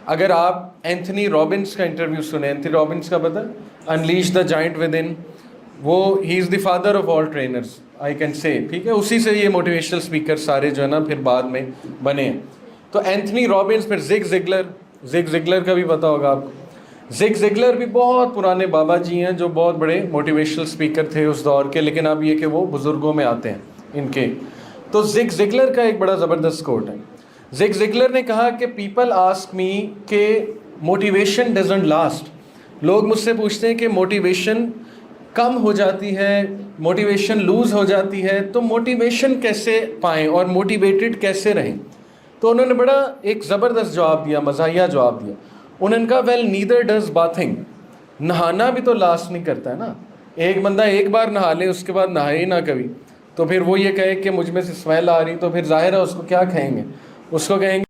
اگر آپ Anthony Robbins کا انٹرویو سنیں، اینتھنی رابنس کا پتہ، unleash the giant within, وہ ہی is the father of all trainers I can say, ٹھیک ہے، اسی سے یہ موٹیویشنل اسپیکر سارے جو ہے نا پھر بعد میں بنے ہیں. تو اینتھنی رابنس، پھر زگ زگلر کا بھی پتہ ہوگا آپ کو. زگ زگلر بھی بہت پرانے بابا جی ہیں جو بہت بڑے موٹیویشنل اسپیکر تھے اس دور کے، لیکن اب یہ کہ وہ بزرگوں میں آتے ہیں ان کے. تو زگ زگلر کا ایک بڑا زبردست کوٹ ہے. زگ زگلر نے کہا کہ پیپل آسک می کہ موٹیویشن ڈزنٹ لاسٹ. لوگ مجھ سے پوچھتے ہیں کہ موٹیویشن کم ہو جاتی ہے، موٹیویشن لوز ہو جاتی ہے، تو موٹیویشن کیسے پائیں اور موٹیویٹڈ کیسے رہیں. تو انہوں نے بڑا ایک زبردست جواب دیا، مزاحیہ جواب دیا. انہوں نے کہا ویل نیدر ڈز باتھنگ. نہانا بھی تو لاسٹ نہیں کرتا ہے نا. ایک بندہ ایک بار نہا لے اس کے بعد نہائے ہی نہ کبھی، تو پھر وہ یہ کہے کہ مجھ میں سے اسمیل آ رہی، تو پھر ظاہر ہے اس کو کیا کہیں گے، اس کو کہیں گے